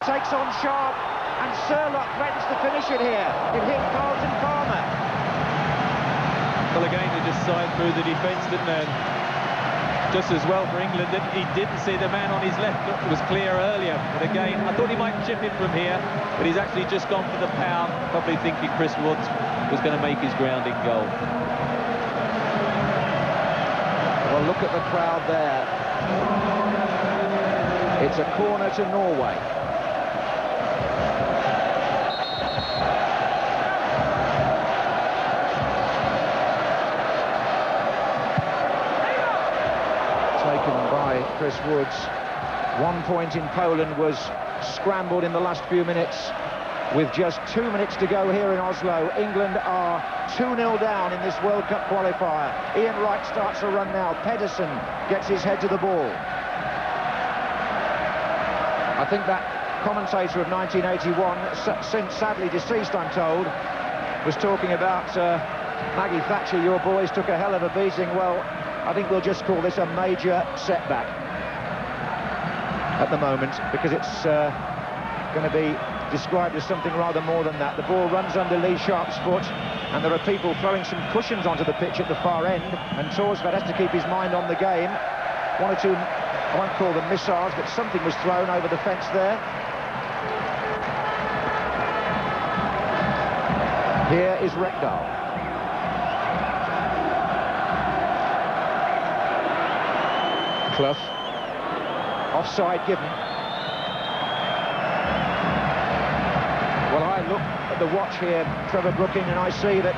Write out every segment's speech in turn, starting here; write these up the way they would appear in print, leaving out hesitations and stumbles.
Takes on Sharp, and Surlock threatens to finish it here. It hit Carlton Palmer. Well, again, they just side through the defence, didn't they? Just as well for England that he didn't see the man on his left. It was clear earlier. But again, I thought he might chip in from here, but he's actually just gone for the power, probably thinking Chris Woods was going to make his grounding goal. Well, look at the crowd there. It's a corner to Norway. Taken by Chris Woods. 1 point in Poland was scrambled in the last few minutes. With just 2 minutes to go here in Oslo, England are 2-0 down in this World Cup qualifier. Ian Wright starts a run now. Pedersen gets his head to the ball. I think that commentator of 1981, since sadly deceased, I'm told, was talking about Maggie Thatcher. Your boys took a hell of a beating. Well, I think we'll just call this a major setback at the moment, because it's going to be described as something rather more than that. The ball runs under Lee Sharp's foot, and there are people throwing some cushions onto the pitch at the far end, and Torsvad has to keep his mind on the game. One or two, I won't call them missiles, but something was thrown over the fence there. Here is Rekdal. Clough. Offside given. Well, I look at the watch here, Trevor Brooking, and I see that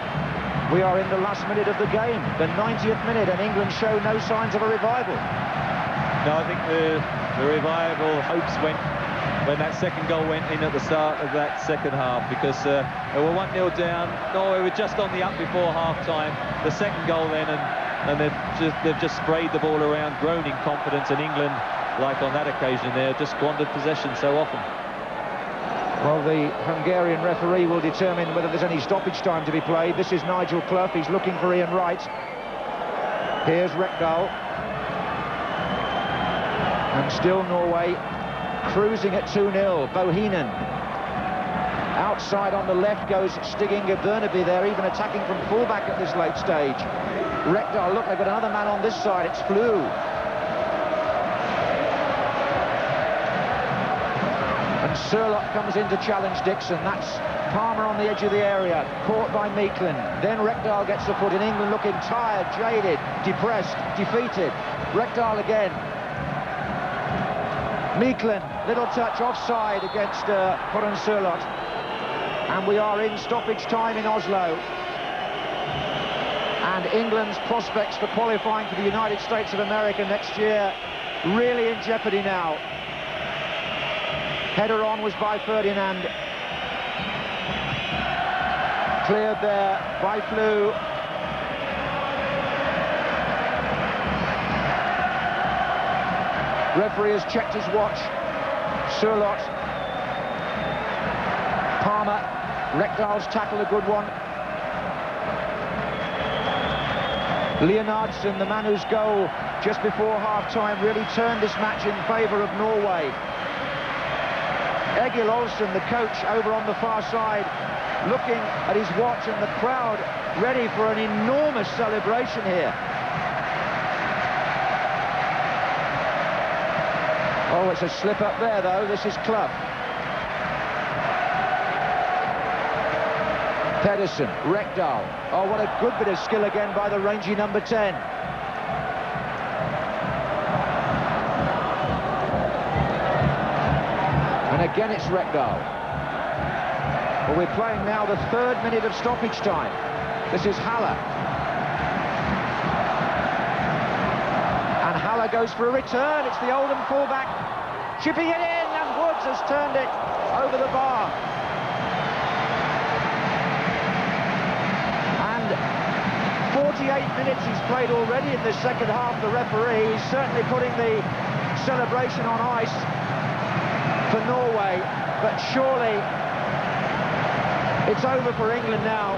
we are in the last minute of the game, the 90th minute, and England show no signs of a revival. No, I think the revival hopes went when that second goal went in at the start of that second half, because they were 1-0 down. Norway were just on the up before half-time. The second goal then, and they've just sprayed the ball around, grown in confidence, and England, like on that occasion there, just squandered possession so often. Well, the Hungarian referee will determine whether there's any stoppage time to be played. This is Nigel Clough. He's looking for Ian Wright. Here's Rekdal. And still Norway cruising at 2-0. Bohinen. Outside on the left goes Stig-Inge Bernabei there, even attacking from fullback at this late stage. Rekdal, look, they've got another man on this side. It's Flew. And Surlock comes in to challenge Dixon. That's Palmer on the edge of the area, caught by Meekland. Then Rekdal gets the foot in. England looking tired, jaded, depressed, defeated. Rekdal again. Meekland, little touch offside against Koran Surlock. And we are in stoppage time in Oslo. And England's prospects for qualifying for the United States of America next year really in jeopardy now. Header on was by Ferdinand. Cleared there by Flew. Referee has checked his watch. Surlock. Palmer. Rekdal's tackle, a good one. Leonardson, the man whose goal just before half-time really turned this match in favour of Norway. Egil Olsen, the coach, over on the far side, looking at his watch, and the crowd ready for an enormous celebration here. Oh, it's a slip up there, though. This is Clough. Pedersen, Rekdal. Oh, what a good bit of skill again by the rangy number 10. And again it's Rekdal. Well, we're playing now the 3rd minute of stoppage time. This is Haller. And Haller goes for a return. It's the Oldham fullback chipping it in, and Woods has turned it over the bar. And 48 minutes he's played already in the second half. The referee is certainly putting the celebration on ice for Norway, but surely it's over for England now.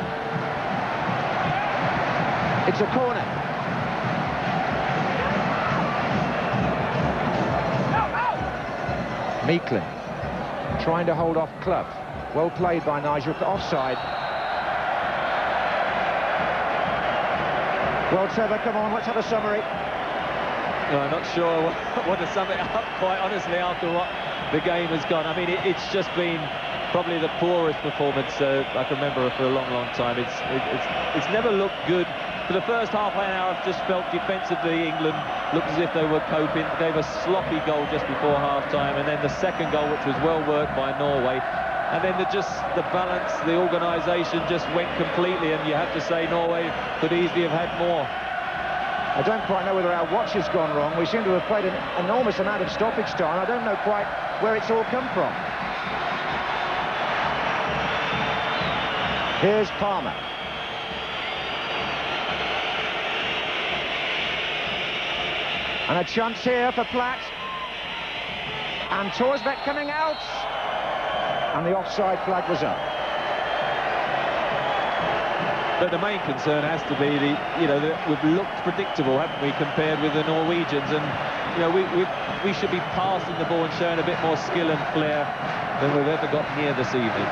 It's a corner. Meekland trying to hold off Clough. Well played by Nigel. Offside. Well, Trevor, come on, let's have a summary. No, I'm not sure what to sum it up, quite honestly, after what the game has gone. I mean, it's just been probably the poorest performance I can remember for a long, long time. It's never looked good. For the first half an hour, I've just felt defensively England looked as if they were coping. Gave a sloppy goal just before half-time, and then the second goal, which was well worked by Norway. And then the balance, the organisation just went completely, and you have to say Norway could easily have had more. I don't quite know whether our watch has gone wrong. We seem to have played an enormous amount of stoppage time. I don't know quite where it's all come from. Here's Palmer. And a chance here for Platt. And Torsbeck coming out. And the offside flag was up. But the main concern has to be we've looked predictable, haven't we, compared with the Norwegians, and we should be passing the ball and showing a bit more skill and flair than we've ever got near this evening.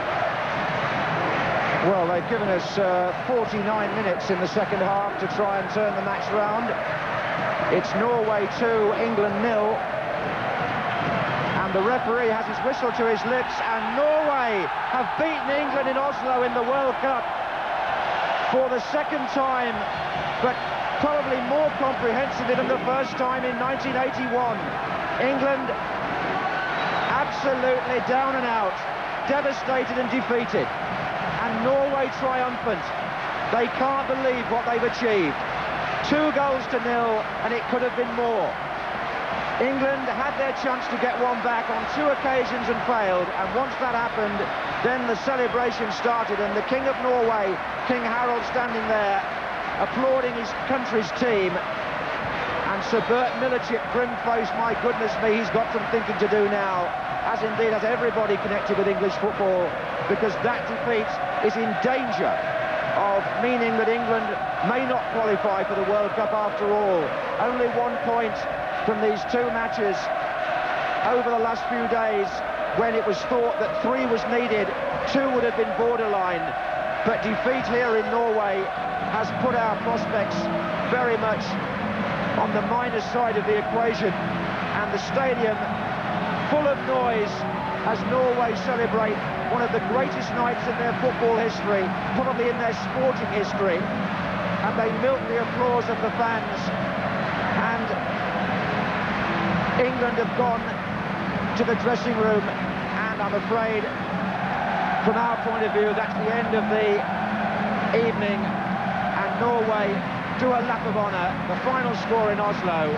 Well, they've given us 49 minutes in the second half to try and turn the match round. It's Norway 2, England 0. And the referee has his whistle to his lips, and Norway have beaten England in Oslo in the World Cup for the second time, but probably more comprehensively than the first time in 1981. England absolutely down and out, devastated and defeated, and Norway triumphant. They can't believe what they've achieved. 2 goals to 0, and it could have been more. England had their chance to get one back on 2 occasions and failed, and once that happened, then the celebration started, and the King of Norway, King Harald, standing there applauding his country's team, and Sir Bert Milicic, grim-faced, my goodness me, he's got some thinking to do now, as indeed has everybody connected with English football, because that defeat is in danger of meaning that England may not qualify for the World Cup after all. Only 1 point from these 2 matches over the last few days, when it was thought that 3 was needed, 2 would have been borderline. But defeat here in Norway has put our prospects very much on the minus side of the equation, and the stadium full of noise as Norway celebrate one of the greatest nights in their football history, probably in their sporting history, and they milk the applause of the fans. And England have gone to the dressing room, and I'm afraid, from our point of view, that's the end of the evening, and Norway do a lap of honour. The final score in Oslo,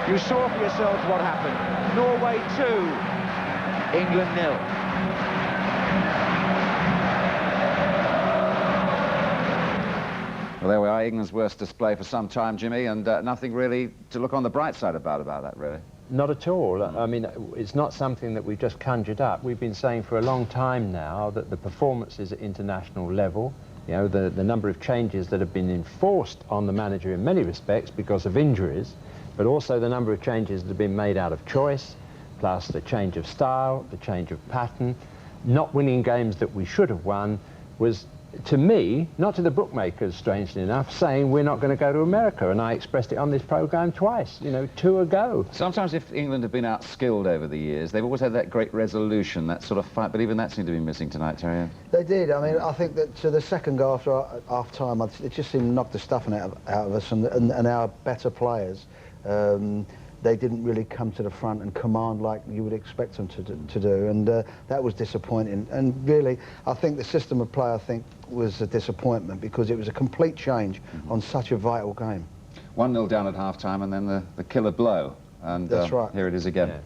you saw for yourselves what happened. Norway 2, England 0. Well, there we are, England's worst display for some time, Jimmy, and nothing really to look on the bright side about that, really. Not at all. I mean, it's not something that we've just conjured up. We've been saying for a long time now that the performances at international level, the number of changes that have been enforced on the manager in many respects because of injuries, but also the number of changes that have been made out of choice, plus the change of style, the change of pattern, not winning games that we should have won, was, to me, not to the bookmakers, strangely enough, saying we're not going to go to America, and I expressed it on this programme twice, 2 ago. Sometimes if England have been outskilled over the years, they've always had that great resolution, that sort of fight, but even that seemed to be missing tonight, Terry. They did. I mean, I think that to the second goal after half-time, it just seemed to knock the stuffing out of us and our better players. They didn't really come to the front and command like you would expect them to do, and that was disappointing. And really, I think the system of play, was a disappointment, because it was a complete change on such a vital game. 1-0 down at half-time, and then the killer blow, and that's right. Here it is again. Yeah.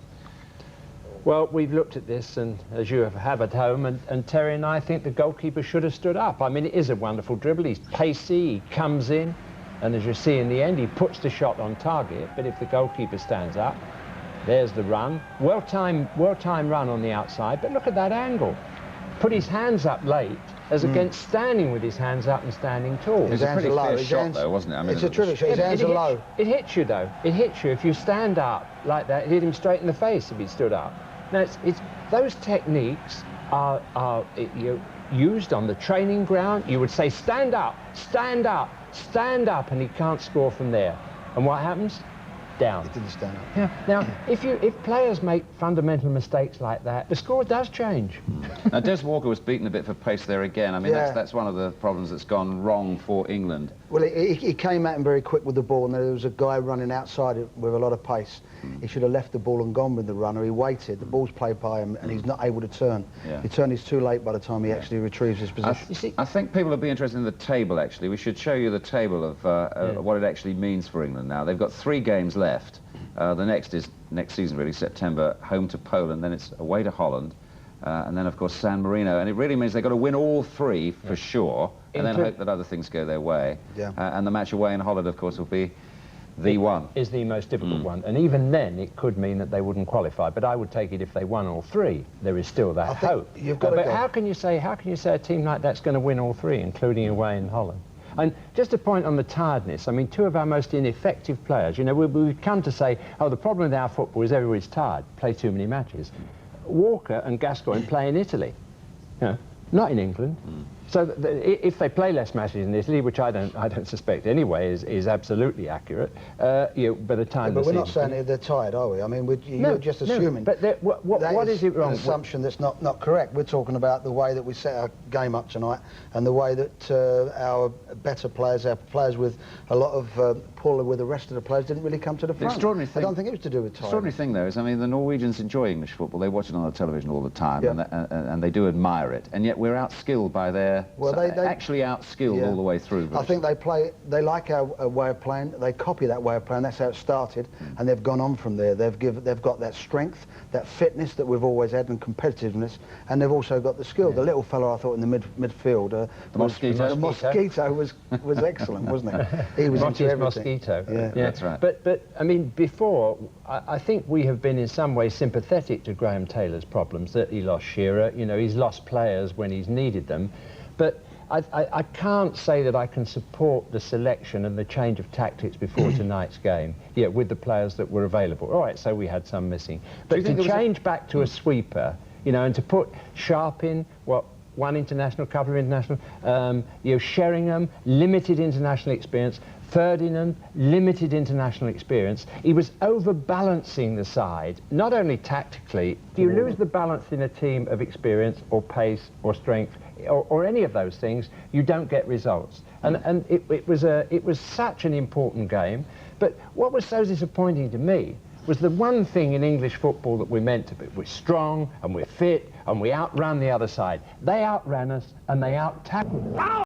Well, we've looked at this, and as you have at home, and Terry and I think the goalkeeper should have stood up. I mean, it is a wonderful dribble. He's pacey, he comes in, and as you see in the end, he puts the shot on target. But if the goalkeeper stands up, there's the run. Well-timed run on the outside, but look at that angle. Put his hands up late, as against standing with his hands up and standing tall. It was a pretty fierce shot, though, wasn't it? I mean, it's a terrific shot. His hands are low. It hits you, though. It hits you. If you stand up like that, it hit him straight in the face if he stood up. No, those techniques are used on the training ground. You would say, stand up, stand up, stand up, and he can't score from there. And what happens? Down. He didn't stand up. Yeah. Now, if players make fundamental mistakes like that, the score does change. Now, Des Walker was beaten a bit for pace there again. I mean, that's one of the problems that's gone wrong for England. Well, he came at him very quick with the ball, and there was a guy running outside it with a lot of pace. He should have left the ball and gone with the runner. He waited. The ball's played by him, and he's not able to turn. Yeah. He turned. He's too late by the time he actually retrieves his position. I think people will be interested in the table, actually. We should show you the table of what it actually means for England now. They've got 3 games left. The next is next season, really, September, home to Poland, then it's away to Holland, and then, of course, San Marino. And it really means they've got to win all 3 for sure, and then hope that other things go their way. Yeah. And the match away in Holland, of course, will be the one. Is the most difficult one. And even then, it could mean that they wouldn't qualify. But I would take it if they won all 3. There is still that hope. You've got but how can you say a team like that's going to win all 3, including away in Holland? And just a point on the tiredness, I mean, 2 of our most ineffective players, you know, we've come to say, oh, the problem with our football is everybody's tired, play too many matches. Walker and Gascoigne play in Italy, you know, not in England. So if they play less matches in Italy, which I don't suspect anyway is absolutely accurate, you know, by the time but we're not saying they're tired, are we? I mean, you're just assuming. But what is it wrong? An assumption that's not correct. We're talking about the way that we set our game up tonight, and the way that our better players, our players with a lot of pull with the rest of the players, didn't really come to the front. Extraordinary thing. I don't think it was to do with tired. The extraordinary thing, though, is, I mean, the Norwegians enjoy English football. They watch it on the television all the time, and they do admire it. And yet we're outskilled by their... Well, they actually outskilled all the way through. I think they like our way of playing. They copy that way of playing. That's how it started, and they've gone on from there. They've got that strength, that fitness that we've always had, and competitiveness, and they've also got the skill. The little fellow, I thought, in the midfield, the Mosquito was excellent, wasn't he? He was into everything. Mosquito. Yeah, that's right. But I mean, before, I think we have been in some way sympathetic to Graham Taylor's problems, that he lost Shearer. You know, he's lost players when he's needed them, but I can't say that I can support the selection and the change of tactics before tonight's game, with the players that were available. All right, so we had some missing. But to change back to a sweeper, you know, and to put Sharp in, one international, couple of international, you know, Sheringham, limited international experience, Ferdinand, limited international experience. He was overbalancing the side, not only tactically. If you lose the balance in a team of experience or pace or strength or any of those things, you don't get results. And it was such an important game. But what was so disappointing to me was the one thing in English football that we're meant to be. We're strong and we're fit and we outran the other side. They outran us and they out-tackled us.